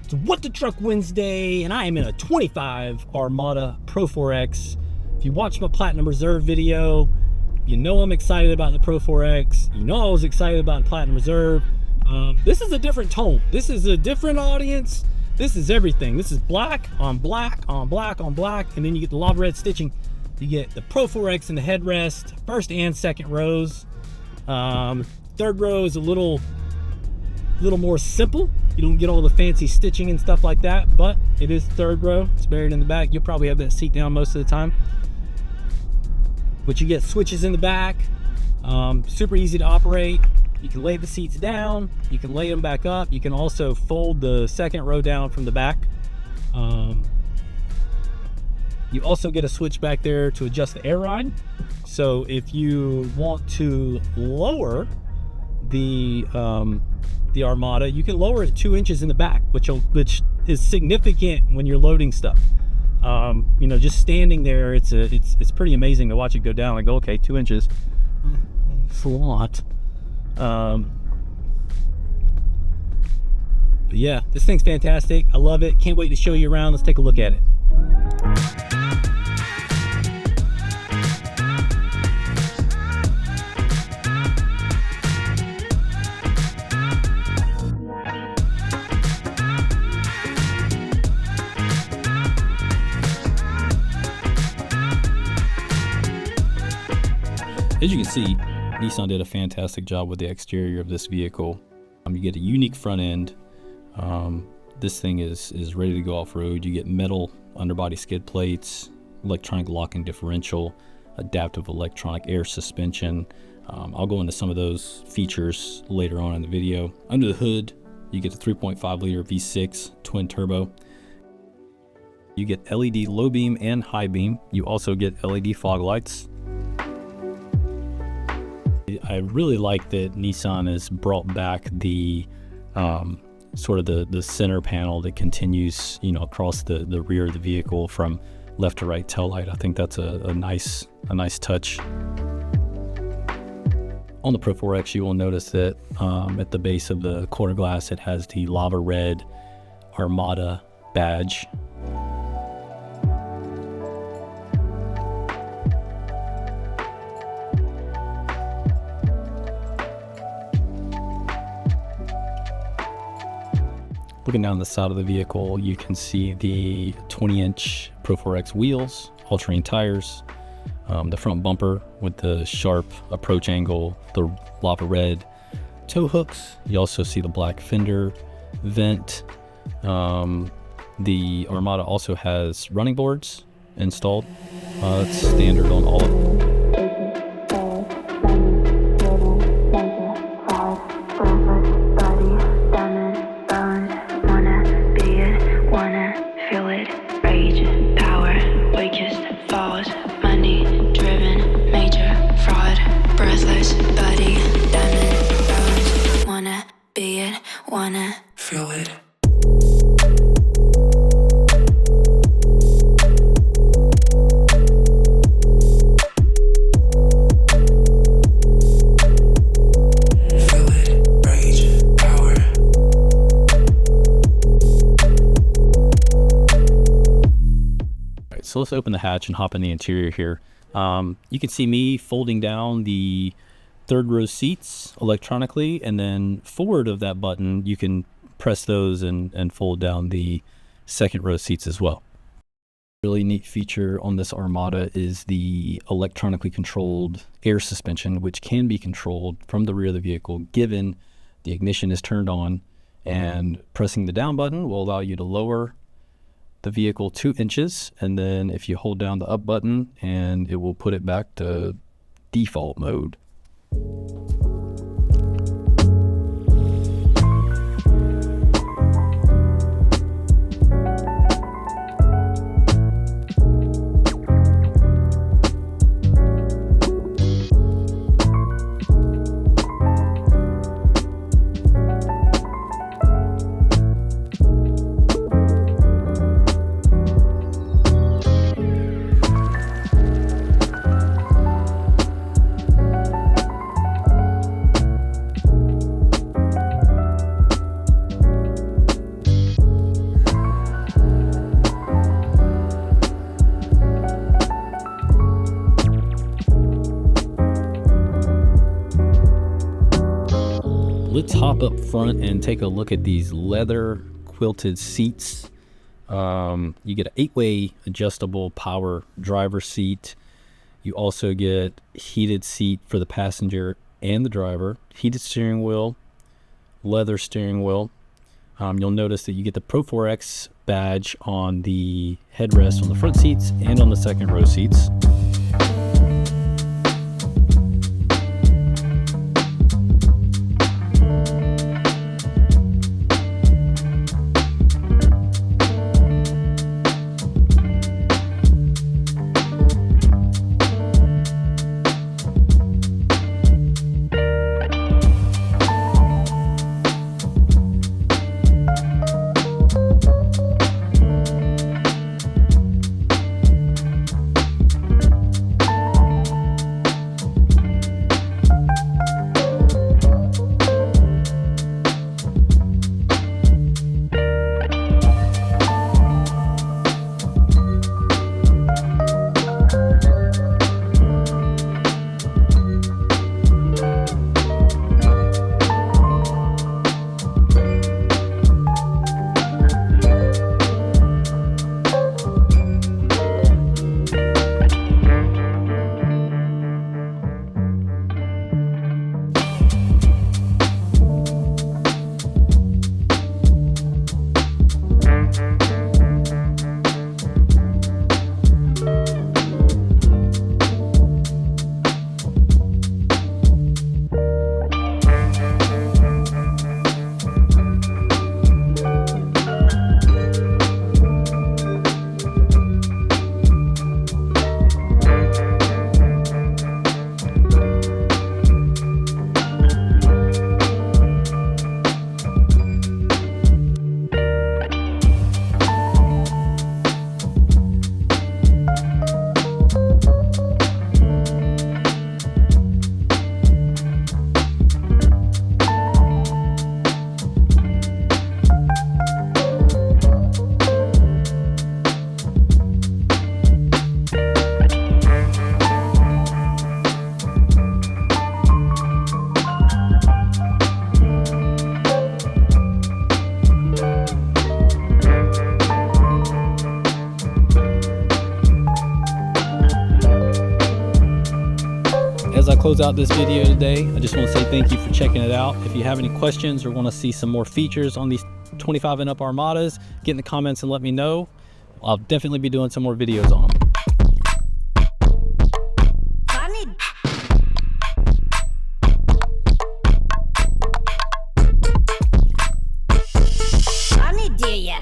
It's What the Truck Wednesday, and I am in a 25 Armada Pro-4X. If you watched my Platinum Reserve video, you know I'm excited about the Pro-4X. You know I was excited about the Platinum Reserve. This is a different tone. This is a different audience. This is everything. This is black on black on black on black, and then you get the lava red stitching. You get the Pro-4X in the headrest, first and second rows. Third row is a little more simple. You don't get all the fancy stitching and stuff like that, but it is third row. It's buried in the back. You'll probably have that seat down most of the time. But you get switches in the back. Super easy to operate. You can lay the seats down. You can lay them back up. You can also fold the second row down from the back. You also get a switch back there to adjust the air ride. So if you want to lower the Armada, you can lower it 2 inches in the back, which is significant when you're loading stuff. You know, just standing there, it's pretty amazing to watch it go down. Like, okay, 2 inches, it's a lot. But yeah, this thing's fantastic. I love it. Can't wait to show you around. Let's take a look at it. As you can see, Nissan did a fantastic job with the exterior of this vehicle. You get a unique front end. This thing is ready to go off-road. You get metal underbody skid plates, electronic locking differential, adaptive electronic air suspension. I'll go into some of those features later on in the video. Under the hood, you get the 3.5 liter V6 twin turbo. You get LED low beam and high beam. You also get LED fog lights. I really like that Nissan has brought back the sort of the center panel that continues, you know, across the rear of the vehicle from left to right tail light. I think that's a nice touch. On the Pro-4X, you will notice that at the base of the quarter glass, it has the lava red Armada badge. Looking down the side of the vehicle, you can see the 20-inch Pro-4X wheels, all-terrain tires, the front bumper with the sharp approach angle, the lava red tow hooks. You also see the black fender vent. The Armada also has running boards installed. That's standard on all of them. Wanna feel it. Feel it, rage, power. Alright, so let's open the hatch and hop in the interior here. You can see me folding down the third row seats electronically, and then forward of that button you can press those and fold down the second row seats as well. Really neat feature on this Armada is the electronically controlled air suspension, which can be controlled from the rear of the vehicle given the ignition is turned on, and pressing the down button will allow you to lower the vehicle 2 inches, and then if you hold down the up button, and it will put it back to default mode. hop up front and take a look at these leather quilted seats. You get an 8-way adjustable power driver seat. You also get heated seat for the passenger and the driver, heated steering wheel, leather steering wheel. You'll notice that you get the Pro-4X badge on the headrest on the front seats and on the second row seats. As I close out this video today, I just want to say thank you for checking it out. If you have any questions or want to see some more features on these 25 and up Armadas, get in the comments and let me know. I'll definitely be doing some more videos on them. I need ya.